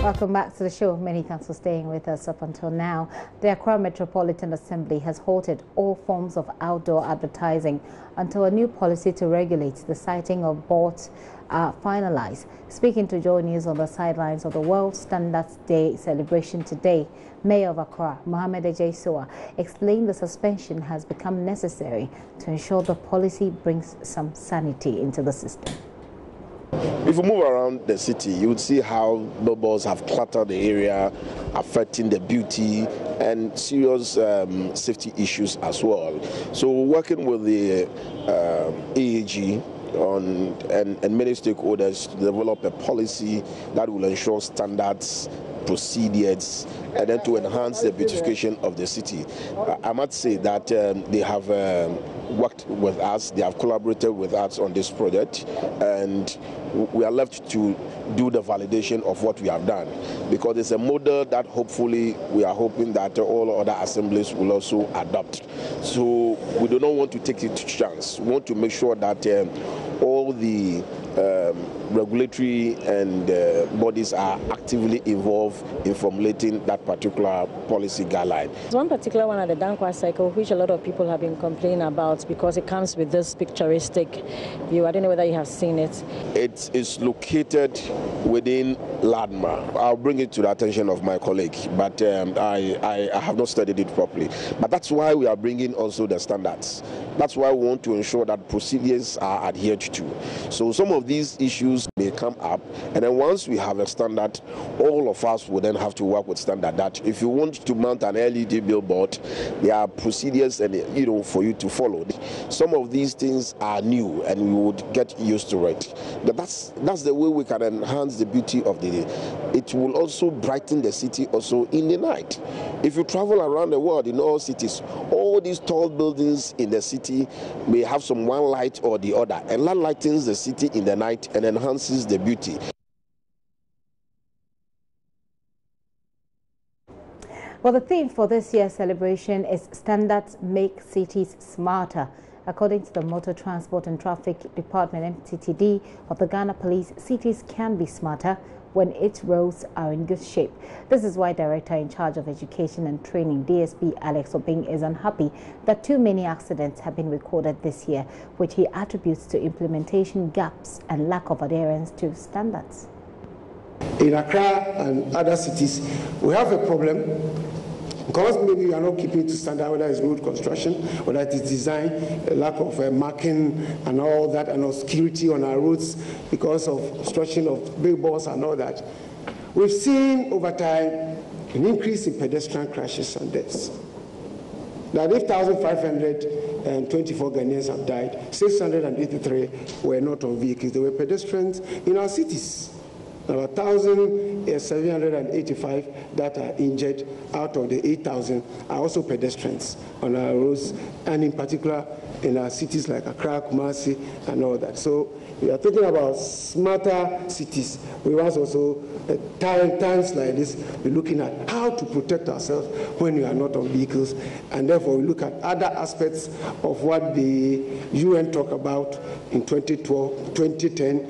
Welcome back to the show. Many thanks for staying with us up until now. The Accra Metropolitan Assembly has halted all forms of outdoor advertising until a new policy to regulate the sighting of boards are finalized. Speaking to JoyNews on the sidelines of the World Standards Day celebration today, Mayor of Accra, Mohammed Ejaisoa, explained the suspension has become necessary to ensure the policy brings some sanity into the system. If you move around the city, you would see how billboards have cluttered the area, affecting the beauty and serious safety issues as well. So working with the AAG and many stakeholders to develop a policy that will ensure standards, procedures, and then to enhance the beautification of the city. I must say that they have worked with us, they have collaborated with us on this project, and we are left to do the validation of what we have done, because it's a model that hopefully we are hoping that all other assemblies will also adopt. So we do not want to take it to chance. We want to make sure that all the regulatory and bodies are actively involved in formulating that particular policy guideline. There's one particular one at the Dankwa cycle which a lot of people have been complaining about because it comes with this picturesque view. I don't know whether you have seen it. It is located within Ladma. I'll bring it to the attention of my colleague, but I have not studied it properly. But that's why we are bringing also the standards. That's why we want to ensure that procedures are adhered to. So some of these issues may come up, and then once we have a standard, all of us will then have to work with standard. That if you want to mount an LED billboard, there are procedures and for you to follow. Some of these things are new, and we would get used to it. But that's the way we can enhance the beauty of the day. It will also brighten the city also in the night. If you travel around the world in all cities, all these tall buildings in the city may have some one light or the other, and that lightens the city in the night and enhances the beauty. Well, the theme for this year's celebration is Standards Make Cities Smarter. According to the Motor Transport and Traffic Department, MTTD, of the Ghana Police, cities can be smarter when its roads are in good shape. This is why Director in charge of Education and Training, DSP Alex Obing, is unhappy that too many accidents have been recorded this year, which he attributes to implementation gaps and lack of adherence to standards. In Accra and other cities, we have a problem because maybe we are not keeping to standard, whether it's road construction, whether it is design, a lack of marking and all that, and security on our roads because of obstruction of billboards and all that. We've seen over time an increase in pedestrian crashes and deaths. That if 1,524 Ghanaians have died, 683 were not on vehicles. They were pedestrians in our cities. About 1,785 that are injured out of the 8,000 are also pedestrians on our roads, and in particular in our cities like Accra, Kumasi, and all that. So we are talking about smarter cities. We must also, at times like this, be looking at how to protect ourselves when we are not on vehicles, and therefore we look at other aspects of what the UN talked about in 2010,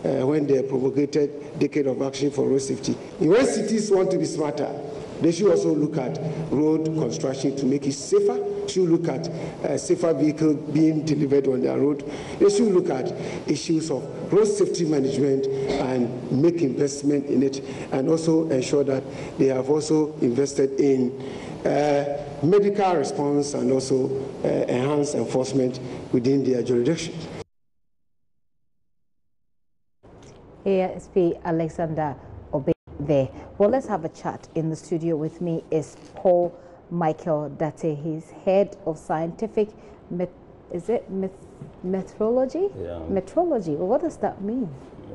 when they promulgated Decade of Action for Road Safety. When cities want to be smarter, they should also look at road construction to make it safer. They should look at safer vehicles being delivered on their road. They should look at issues of road safety management and make investment in it, and also ensure that they have also invested in medical response and also enhanced enforcement within their jurisdiction. ASP Alexander Obey there. Well, let's have a chat. In the studio with me is Paul Michael Date. He's head of scientific metrology? Yeah. Metrology. Well, what does that mean?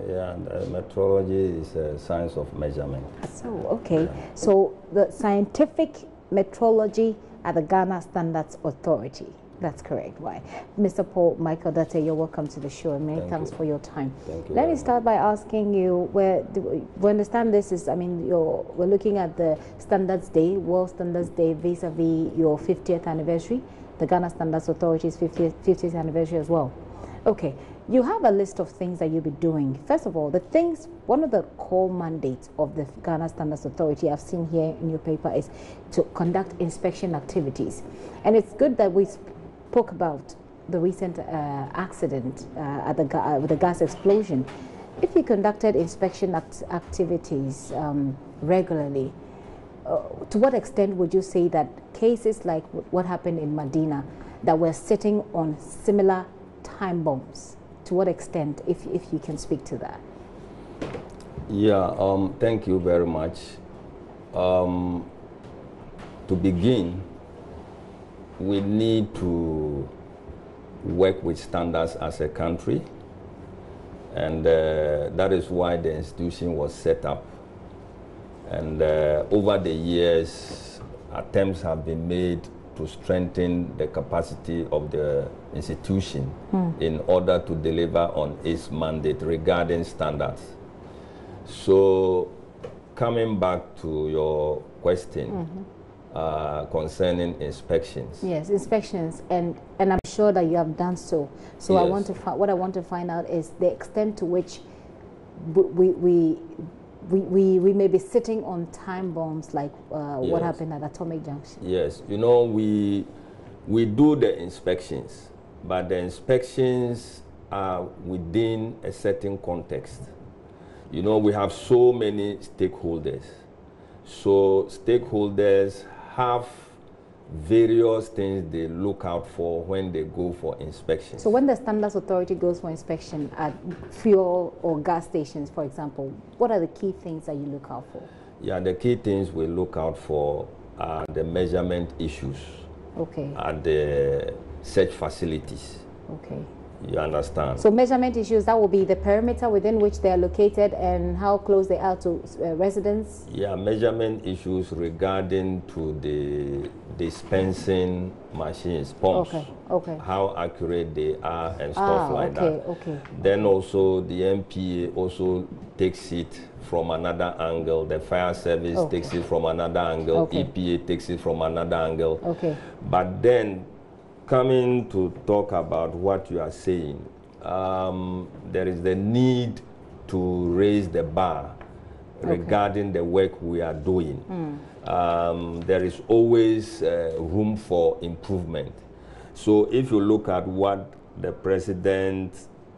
Yeah, metrology is a science of measurement. So, okay. Yeah. So the scientific metrology at the Ghana Standards Authority. That's correct. Why? Mr. Paul Michael Date, you're welcome to the show, and many thanks for your time. Thank you. Let me start by asking you, we understand this is, we're looking at the Standards Day, World Standards Day, vis-a-vis your 50th anniversary, the Ghana Standards Authority's 50th anniversary as well. Okay, You have a list of things that you'll be doing. First of all, one of the core mandates of the Ghana Standards Authority I've seen here in your paper is to conduct inspection activities. And it's good that we spoke about the recent accident with the gas explosion. If you conducted inspection activities regularly, to what extent would you say that cases like what happened in Medina, that were sitting on similar time bombs, to what extent, if you can speak to that? Yeah, thank you very much. To begin, we need to work with standards as a country, and that is why the institution was set up. And over the years, attempts have been made to strengthen the capacity of the institution in order to deliver on its mandate regarding standards. So, coming back to your question concerning inspections. Yes, inspections, and I'm sure that you have done so. So yes. What I want to find out is the extent to which we may be sitting on time bombs like what happened at Atomic Junction. Yes, you know, we do the inspections, but the inspections are within a certain context. You know, we have so many stakeholders. So stakeholders have various things they look out for when they go for inspection. So when the Standards Authority goes for inspection at fuel or gas stations, for example, what are the key things that you look out for? Yeah, the key things we look out for are the measurement issues at the search facilities. Okay. You understand? So measurement issues, that will be the perimeter within which they are located and how close they are to residents? Yeah, measurement issues regarding to the dispensing machines, pumps. Okay. How accurate they are and stuff like that. Okay. Then also the MPA also takes it from another angle. The fire service takes it from another angle. EPA takes it from another angle. Okay. But then, coming to talk about what you are saying, there is the need to raise the bar regarding the work we are doing. There is always room for improvement. So if you look at what the president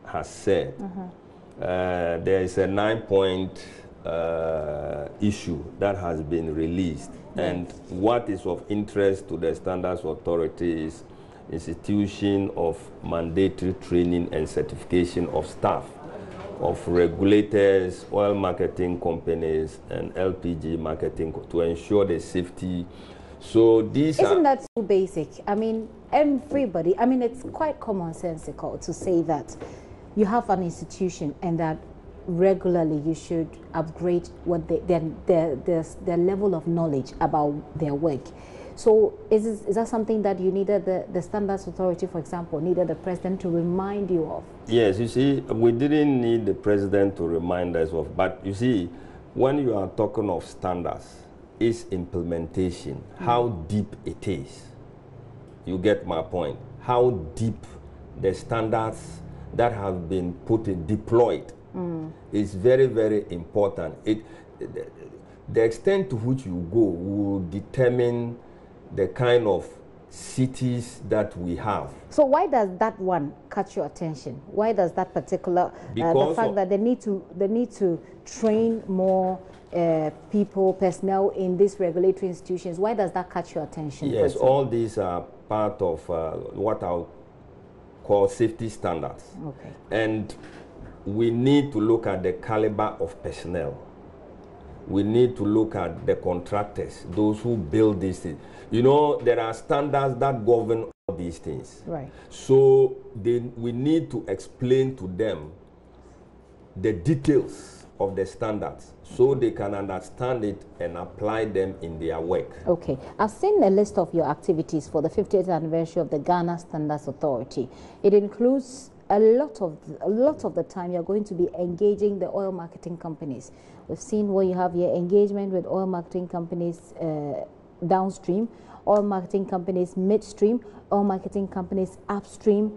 has said, there is a 9-point issue that has been released. And what is of interest to the Standards Authority is institution of mandatory training and certification of staff, of regulators, oil marketing companies, and LPG marketing to ensure the safety. So these Isn't that so basic? I mean, everybody, I mean, it's quite commonsensical to say that you have an institution and that regularly you should upgrade what their level of knowledge about their work. So is that something that you needed the Standards Authority, for example, needed the president to remind you of? Yes, you see, we didn't need the president to remind us of, but you see, when you are talking of standards, it's implementation, how deep it is. You get my point. How deep the standards that have been deployed is very, very important. The extent to which you go will determine the kind of cities that we have. So why does that one catch your attention? Why does that particular the fact that they need to train more personnel in these regulatory institutions? Why does that catch your attention? Yes, all these are part of what I'll call safety standards. Okay. And we need to look at the caliber of personnel. We need to look at the contractors, those who build these things. You know, there are standards that govern all these things. Right. So we need to explain to them the details of the standards so they can understand it and apply them in their work. Okay. I've seen a list of your activities for the 50th anniversary of the Ghana Standards Authority. It includes a lot of the time you're going to be engaging the oil marketing companies. We've seen where you have your engagement with oil marketing companies downstream, oil marketing companies midstream, oil marketing companies upstream.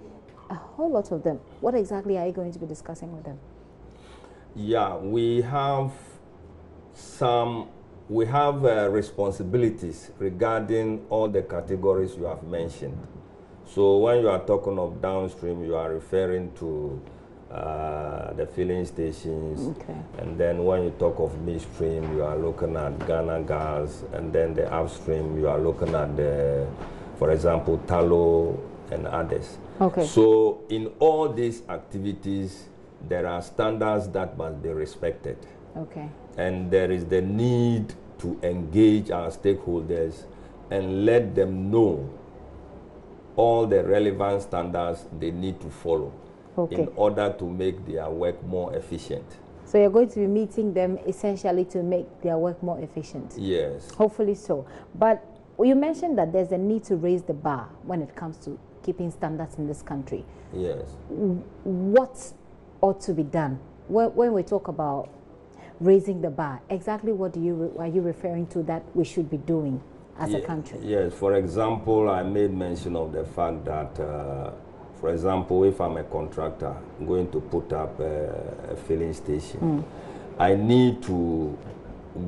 a whole lot of them. What exactly are you going to be discussing with them? Yeah, we have responsibilities regarding all the categories you have mentioned. So when you are talking of downstream, you are referring to the filling stations. Okay. And then when you talk of midstream, you are looking at Ghana Gas. And then the upstream, you are looking at, for example, tallow and others. Okay. So in all these activities, there are standards that must be respected. Okay. And there is the need to engage our stakeholders and let them know all the relevant standards they need to follow in order to make their work more efficient. So you're going to be meeting them essentially to make their work more efficient? Yes. Hopefully so. But you mentioned that there's a need to raise the bar when it comes to keeping standards in this country. Yes. What ought to be done? When we talk about raising the bar, exactly what are you referring to that we should be doing as a country? Yes, for example, I made mention of the fact that, for example, if I'm a contractor going to put up a filling station, I need to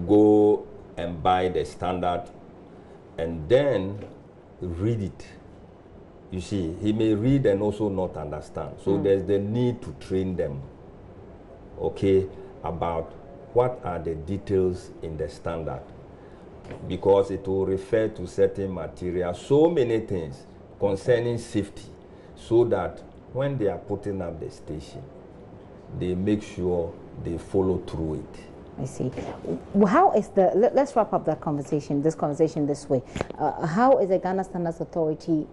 go and buy the standard and then read it. You see, he may read and also not understand. So there's the need to train them, okay, about what are the details in the standard, because it will refer to certain material, so many things concerning safety, so that when they are putting up the station, they make sure they follow through it. I see. How is let's wrap up that conversation, this way. How is the Ghana Standards Authority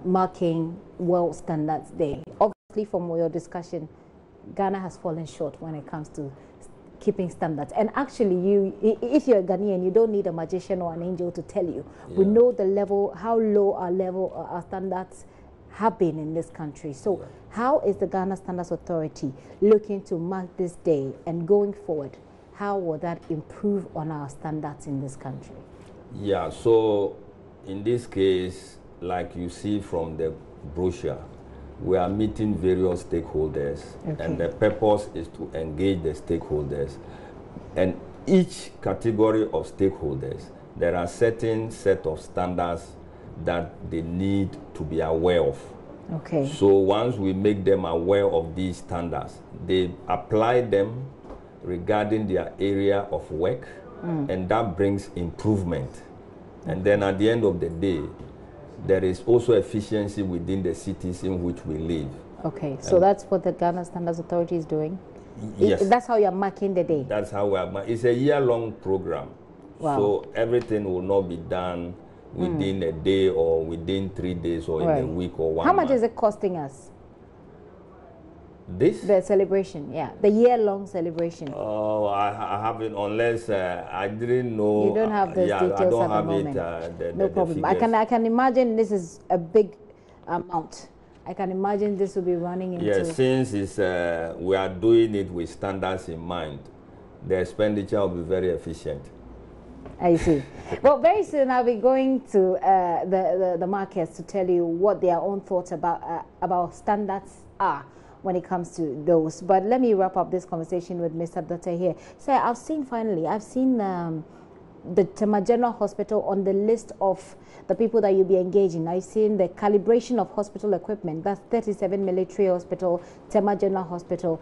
marking World Standards Day? Obviously, from your discussion, Ghana has fallen short when it comes to keeping standards. And actually, if you're a Ghanaian, you don't need a magician or an angel to tell you. Yeah. We know the level, how low our standards have been in this country. So how is the Ghana Standards Authority looking to mark this day, and going forward, how will that improve on our standards in this country? Yeah, so in this case, like you see from the brochure, we are meeting various stakeholders, and the purpose is to engage the stakeholders. And each category of stakeholders, there are certain set of standards that they need to be aware of. Okay. So once we make them aware of these standards, they apply them regarding their area of work, and that brings improvement. And then at the end of the day, there is also efficiency within the cities in which we live. Okay, so that's what the Ghana Standards Authority is doing? Yes. That's how you're marking the day? That's how we are. It's a year-long program. Wow. So everything will not be done within a day or within 3 days or in a week or 1 month. How much is it costing us? This? The celebration, yeah. The year-long celebration. Oh, I haven't, unless I didn't know. You don't have those details I don't at have the moment. It. No problem. I can imagine this is a big amount. I can imagine this will be running into... Yes, since we are doing it with standards in mind, the expenditure will be very efficient. I see. Well, very soon I'll be going to the markets to tell you what their own thoughts about standards are when it comes to those. But let me wrap up this conversation with Mr. Dutta here. So I've seen the Tema General Hospital on the list of the people that you'll be engaging. I've seen the calibration of hospital equipment. That's 37 Military Hospital, Tema General Hospital.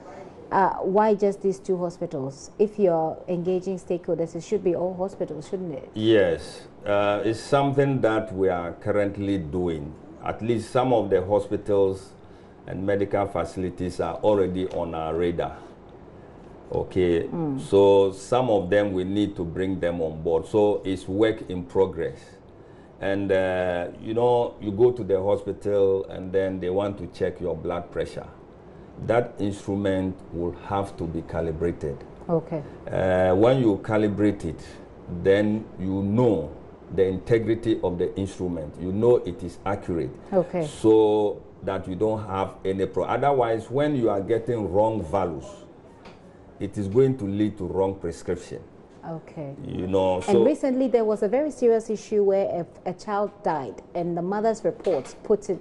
Why just these 2 hospitals? If you're engaging stakeholders, it should be all hospitals, shouldn't it? Yes. It's something that we are currently doing. At least some of the hospitals and medical facilities are already on our radar. Okay, so some of them we need to bring them on board. So it's work in progress. And you know, you go to the hospital and then they want to check your blood pressure. That instrument will have to be calibrated. Okay. When you calibrate it, then you know the integrity of the instrument. You know it is accurate. Okay. So that you don't have any problem. Otherwise, when you are getting wrong values, it is going to lead to wrong prescription. Okay. You know, so... And recently there was a very serious issue where a child died, and the mother's report put it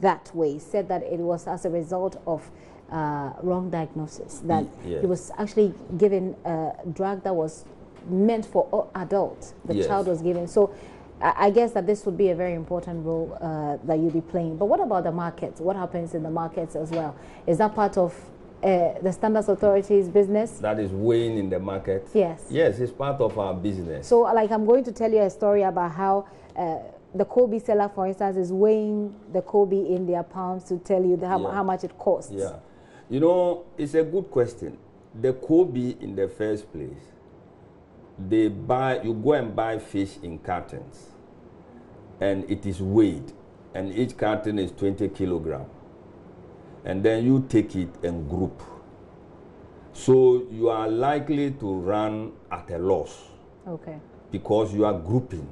that way, said that it was as a result of wrong diagnosis, that he was actually given a drug that was meant for adults. The child was given. So I guess that this would be a very important role that you'll be playing. But what about the markets? What happens in the markets as well? Is that part of the Standards Authority's business? That is weighing in the market? Yes. Yes, it's part of our business. So, like, I'm going to tell you a story about how the Kobe seller, for instance, is weighing the Kobe in their pounds to tell you how much it costs. Yeah. You know, it's a good question. The Kobe, in the first place, you go and buy fish in cartons, and it is weighed, and each carton is 20 kilograms. And then you take it and group. So you are likely to run at a loss. Okay. Because you are grouping.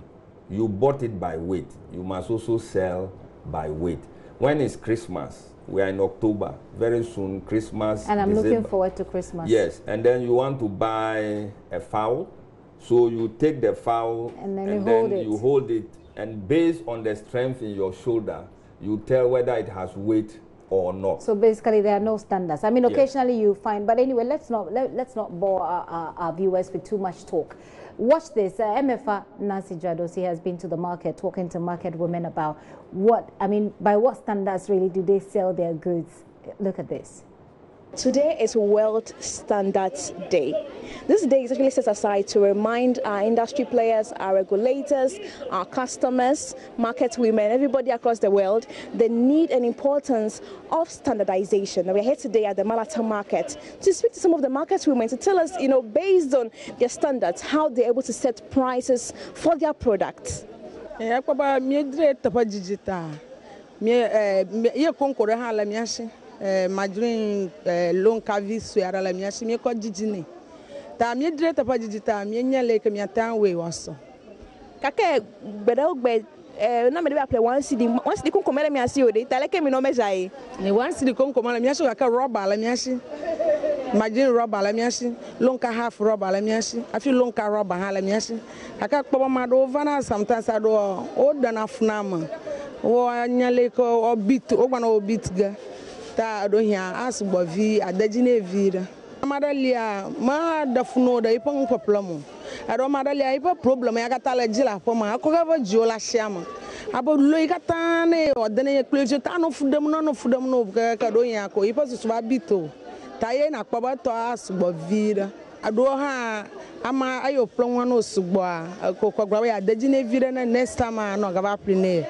You bought it by weight. You must also sell by weight. When is Christmas? We are in October. Very soon, Christmas. And I'm looking forward to Christmas. Yes. And then you want to buy a fowl. So you take the fowl and then you hold it. And based on the strength in your shoulder, you tell whether it has weight or not. So basically there are no standards. I mean, occasionally you find, but anyway, let's not bore our viewers with too much talk. Watch this. MFA Nancy Jadosi has been to the market talking to market women about by what standards really do they sell their goods. Look at this. Today is World Standards Day. This day is actually set aside to remind our industry players, our regulators, our customers, market women, everybody across the world, the need and importance of standardization. We're here today at the Malata market to speak to some of the market women to tell us, based on their standards, how they're able to set prices for their products. Madurin long cavi suara la mia si mi ko jijini ta mi direta pa jijita mi nyale ke mi atan we waso kake gbeda ogbe na me dey apply one cd kon komela mi asi ode ta leke mi no measure ni one cd kon komela mi asi ka rubber la mi asi madurin rubber la mi asi long ka half rubber la mi asi afi long ka rubber ha la mi asi kaka kpoba ma do vana sometimes ado o dana funama wo nyale ko obit o gba na obit ga ta do hia asbo vi adagine vira madalia ma da funo da ipon problem ado madalia ipa problem ya katala jila po ma ko ga jola shama abo lo ikata ne odene ye plejo ta no fudam no ka do hia ko ipa susu ba bito ta ye na kpoba to asbo vira ado ha ama ayo plon no sugbo a ko gba ya adagine vira na next time no ga ba prene.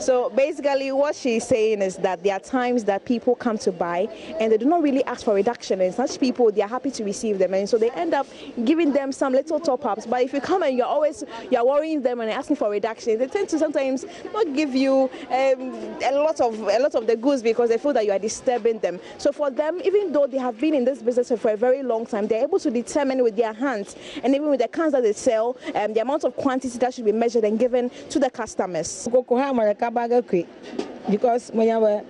So basically what she's saying is that there are times that people come to buy and they do not really ask for reduction, and such people, they are happy to receive them, and so they end up giving them some little top-ups. But if you come and you're worrying them and asking for reduction, they tend to sometimes not give you a lot of the goods because they feel that you are disturbing them. So for them, even though they have been in this business for a very long time, they're able to determine with their hands and even with the cans that they sell the amount of quantity that should be measured and given to the customers. Because when you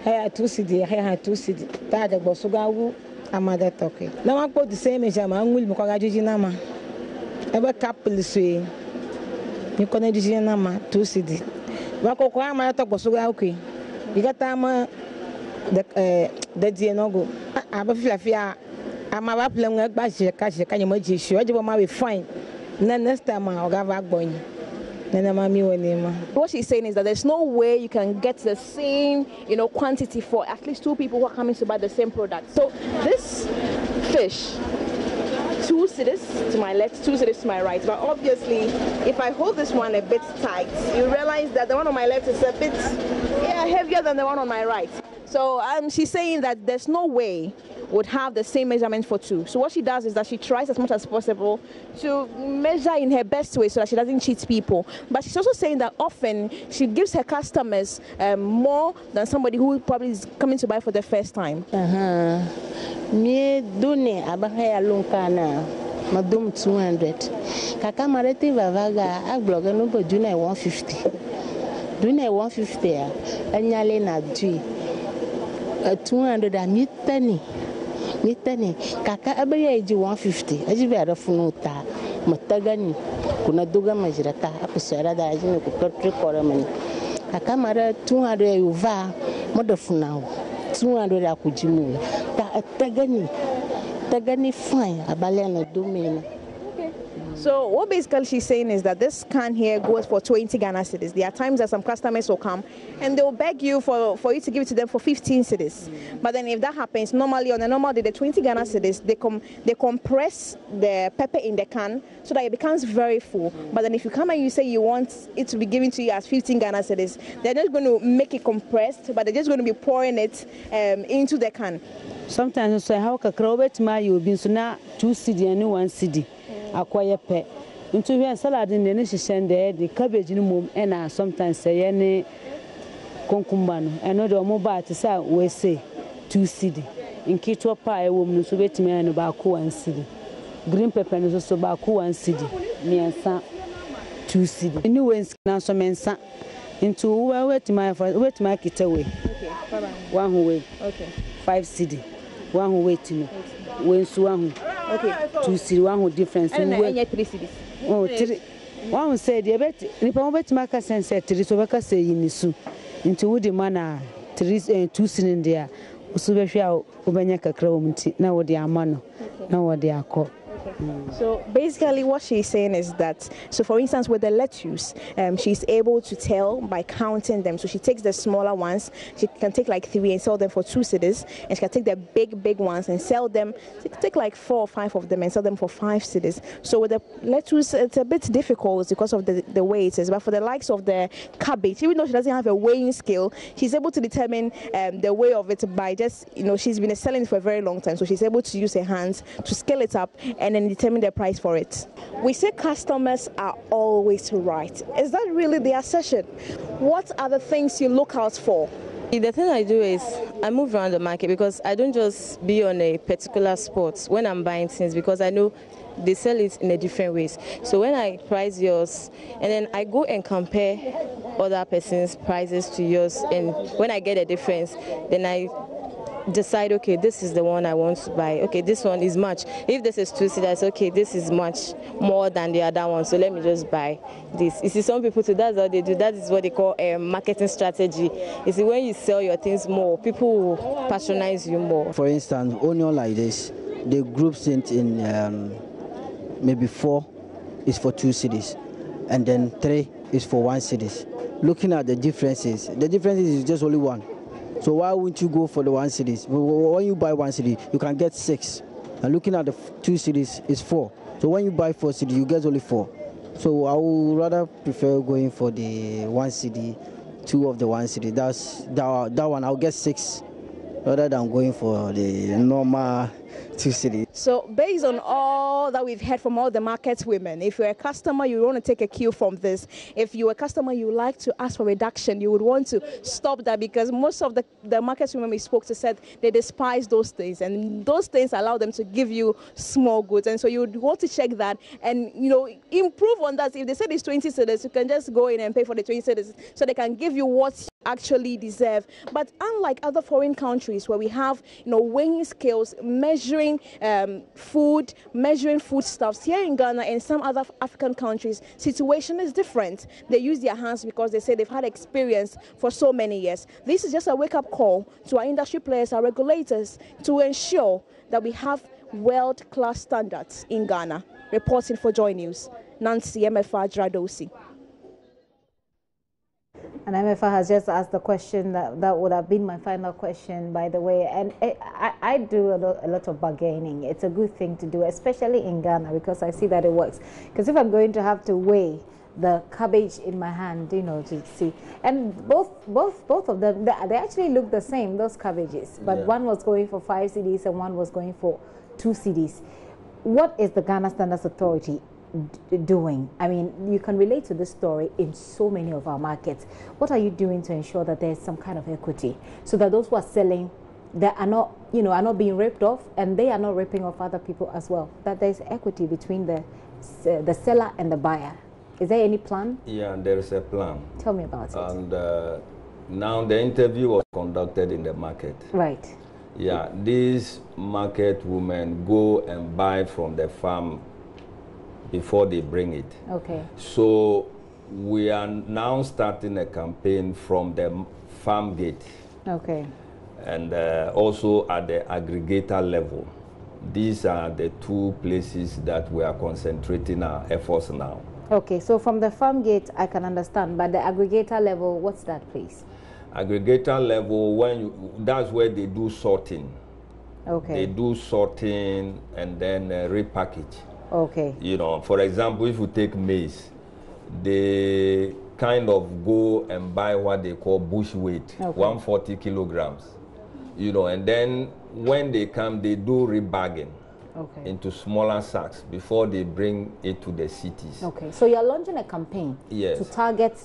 have 2 CD, I have 2 CD. That the bosugawu amada toke. Now I put the same measurement. I will make a nama. Ever couple say you can do nama 2 CD. Wako kwa amada toke bosugawu. You got time the dienogo. Abafilafia. I'm about playing a bash. Can you make sure you will be fine? Then next time I'll go back going. What she's saying is that there's no way you can get the same, quantity for at least 2 people who are coming to buy the same product. So this fish, 2 cedis to my left, 2 cedis to my right. But obviously, if I hold this one a bit tight, you realize that the one on my left is a bit heavier than the one on my right. So she's saying that there's no way would have the same measurement for 2. So what she does is that she tries as much as possible to measure in her best way so that she doesn't cheat people. But she's also saying that often she gives her customers more than somebody who probably is coming to buy for the first time. Me dune abahaya lunkana madum 200. Kaka mareti vavaga agblogga no bo dune 150. Dune 150 anyale na 200 amitani. Nitani, kaka abaya iji 150, aji vera funuta, matagani, kuna duga majirata, apisara da aji ne kupatri koramani. Kaka mara 200 yuva, modafunao, 200 akujimu, tagani fine, abalena dumina. So what basically she's saying is that this can here goes for 20 Ghana cedis. There are times that some customers will come and they'll beg you for you to give it to them for 15 cedis. But then if that happens, normally on a normal day, the 20 Ghana cedis, they compress the pepper in the can so that it becomes very full. But then if you come and you say you want it to be given to you as 15 Ghana cedis, they're not going to make it compressed, but they're just going to be pouring it into the can. Sometimes say how kakrobet ma you been so na 2 cedi and 1 cedi. Acquire pet into here salad in the nation there, the cabbage in the mum, and sometimes say any concumbano, and not mobile to say we say 2 cedi. In Kito pie, woman, so wait me and about 1 cedi. Green pepper is also about 1 cedi. Me and son 2 cedi. Anyways, now some men son into wait my kit away. Okay, bye-bye. One who way. Okay. 5 cedi. One who wait to me. When Swan. Okay. 2 cedi, one who difference. And 3 cedis. Oh, 3. One said, "You bet. Nipa bet maka sense 3 so baka say yinisu. Into woody mana 2 cylinder. Usubeshia ubenya kakra omti. Na wo de amano. Na wo de akọ. So basically what she's saying is that, so for instance with the lettuce, she's able to tell by counting them. So she takes the smaller ones, she can take like 3 and sell them for 2 cedis, and she can take the big ones and sell them, she can take like 4 or 5 of them and sell them for 5 cedis. So with the lettuce it's a bit difficult because of the way it is, but for the likes of the cabbage, even though she doesn't have a weighing scale, she's able to determine the weight of it by just, she's been selling it for a very long time, so she's able to use her hands to scale it up and then determine the price for it. We say customers are always right. Is that really the assertion? What are the things you look out for? The thing I do is I move around the market because I don't just be on a particular spot when I'm buying things, because I know they sell it in a different ways. So when I price yours and then I go and compare other person's prices to yours, and when I get a difference, then I decide, okay, this is the one I want to buy. Okay, this one is much. If this is 2 cedis, okay, this is much more than the other one, so let me just buy this. You see, some people too, that's what they do. That is what they call a marketing strategy. You see, when you sell your things more, people will patronize you more. For instance, onion like this, they group it in maybe 4 is for 2 cedis, and then 3 is for 1 cedis. Looking at the differences is just only 1. So why wouldn't you go for the 1 cedis? When you buy 1 cedi, you can get 6. And looking at the 2 cedis is 4. So when you buy 4 cedi, you get only 4. So I would rather prefer going for the 1 cedi, 2 of the 1 cedi. That one I'll get 6, rather than going for the normal 2 cedi. So based on all that we've heard from all the market women, if you're a customer, you want to take a cue from this. If you're a customer, you like to ask for reduction, you would want to stop that, because most of the market women we spoke to said they despise those things, and those things allow them to give you small goods. And so you would want to check that and improve on that. If they said it's 20 cedis, you can just go in and pay for the 20 cedis so they can give you what you actually deserve. But unlike other foreign countries where we have weighing scales, measuring food, measuring foodstuffs, here in Ghana and some other African countries, situation is different. They use their hands because they say they've had experience for so many years. This is just a wake-up call to our industry players, our regulators, to ensure that we have world-class standards in Ghana. Reporting for JoyNews, Nancy MFA Dradosi. And MFA has just asked the question that would have been my final question, by the way. And I do a lot of bargaining. It's a good thing to do, especially in Ghana, because I see that it works. Because if I'm going to have to weigh the cabbage in my hand, to see, and both of them, they actually look the same, those cabbages, but one was going for 5 cedis and one was going for 2 cedis. What is the Ghana Standards Authority doing? I mean, you can relate to this story in so many of our markets. What are you doing to ensure that there's some kind of equity, so that those who are selling, they are not, are not being ripped off, and they are not ripping off other people as well? That there's equity between the seller and the buyer. Is there any plan? Yeah, there is a plan. Tell me about it. And now the interview was conducted in the market. Right. Yeah, these market women go and buy from the farm before they bring it. Okay. So we are now starting a campaign from the farm gate. Okay. And also at the aggregator level. These are the two places that we are concentrating our efforts now. Okay, so from the farm gate, I can understand, but the aggregator level, what's that place? Aggregator level, that's where they do sorting. Okay. They do sorting and then repackage. Okay. You know, for example, if you take maize, they kind of go and buy what they call bush weight, 140 kilograms. You know, and then when they come, they do rebagging into smaller sacks before they bring it to the cities. Okay, so you're launching a campaign to target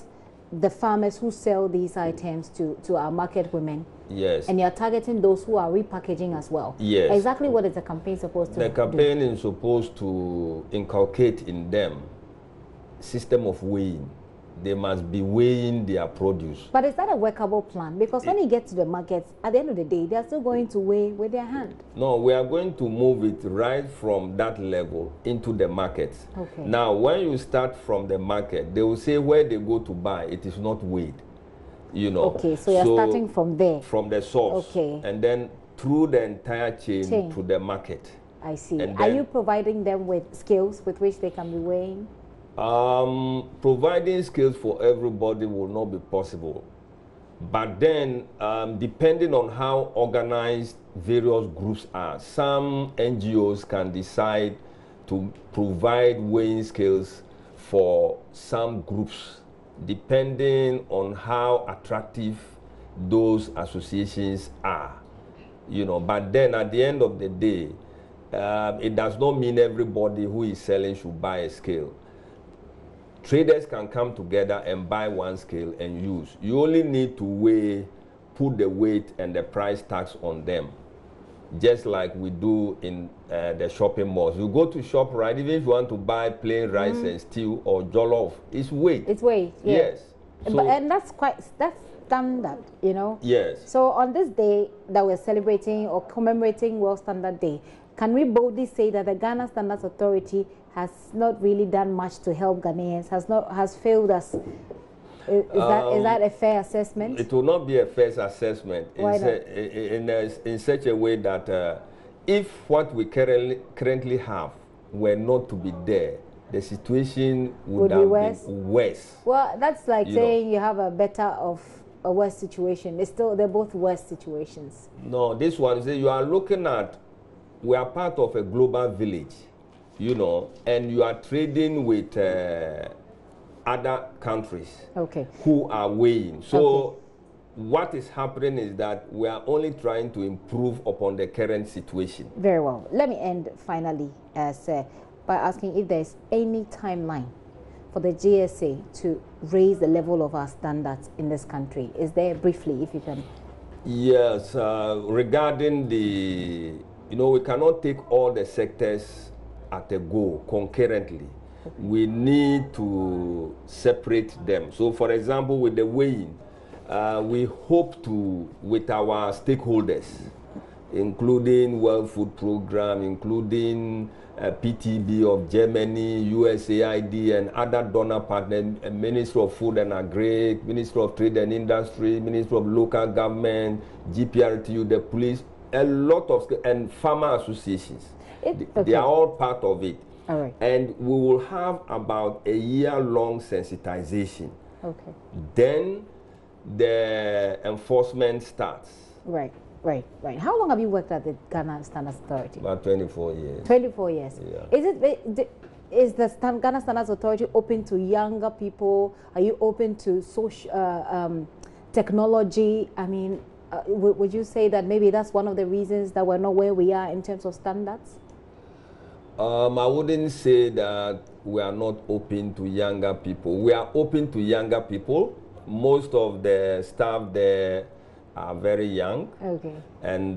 the farmers who sell these items to our market women. Yes. And you're targeting those who are repackaging as well. Yes. Exactly what is the campaign supposed to do? The campaign is supposed to inculcate in them system of weighing. They must be weighing their produce. But is that a workable plan? Because when you get to the markets, at the end of the day, they're still going to weigh with their hand. No, we are going to move it right from that level into the markets. Okay. Now, when you start from the market, they will say where they go to buy, it is not weighed. You know. Okay, so you're starting from there. From the source. Okay. And then through the entire chain to the market. I see. And are you providing them with skills with which they can be weighing? Providing skills for everybody will not be possible. But then, depending on how organized various groups are, some NGOs can decide to provide weighing skills for some groups, depending on how attractive those associations are. You know, but then at the end of the day, it does not mean everybody who is selling should buy a scale. Traders can come together and buy one scale and use. You only need to weigh, put the weight and the price tags on them, just like we do in the shopping malls. You go to shop, right? Even if you want to buy plain rice and stew or jollof, it's weight. It's weight. Yeah. Yes. So, and that's standard, you know. Yes. So on this day that we're celebrating or commemorating World Standard Day, can we boldly say that the Ghana Standards Authority has not really done much to help Ghanaians, has failed us? Is that a fair assessment? It will not be a fair assessment. Why not? In such a way that if what we currently have were not to be there, the situation would have been worse. Well, that's like saying you have a better of a worse situation. They're both worse situations. No, this one, you are looking at, we are part of a global village, you know, and you are trading with other countries who are weighing. So what is happening is that we are only trying to improve upon the current situation. Very well. Let me end finally by asking if there's any timeline for the GSA to raise the level of our standards in this country. Is there, briefly, if you can? Yes, regarding the, you know, we cannot take all the sectors at a go concurrently. We need to separate them. So, for example, with the weighing, we hope to, with our stakeholders, including World Food Program, including PTB of Germany, USAID, and other donor partners, Ministry of Food and Agri, Ministry of Trade and Industry, Ministry of Local Government, GPRTU, the police, a lot of, and farmer associations. They are all part of it. All right. And we will have about a year-long sensitization. Okay. Then the enforcement starts. Right. How long have you worked at the Ghana Standards Authority? About 24 years. 24 years. Yeah. Is the Ghana Standards Authority open to younger people? Are you open to social technology? I mean, would you say that maybe that's one of the reasons that we're not where we are in terms of standards? I wouldn't say that we are not open to younger people. We are open to younger people. Most of the staff there are very young. Okay. And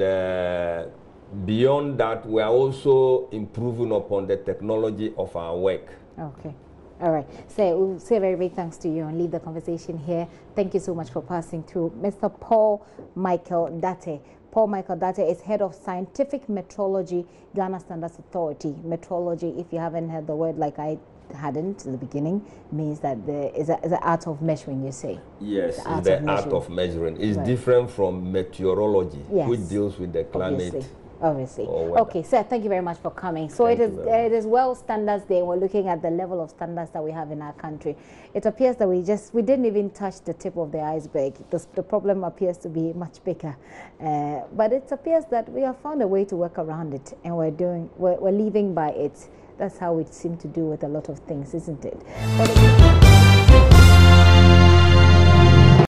beyond that, we are also improving upon the technology of our work. Okay. All right. So we'll say a very big thanks to you and leave the conversation here. Thank you so much for passing through. Mr. Paul Michael Date. Paul Michael Date is head of Scientific Metrology, Ghana Standards Authority. Metrology, if you haven't heard the word like I hadn't in the beginning, means that there is an art of measuring, you say. Yes, it's the art of measuring. It's different from meteorology, which deals with the climate. Obviously. Okay, sir, thank you very much for coming. So it is World Standards Day. We're looking at the level of standards that we have in our country. It appears that we didn't even touch the tip of the iceberg. The problem appears to be much bigger. But it appears that we have found a way to work around it, and we're living by it. That's how we seem to do with a lot of things, isn't it?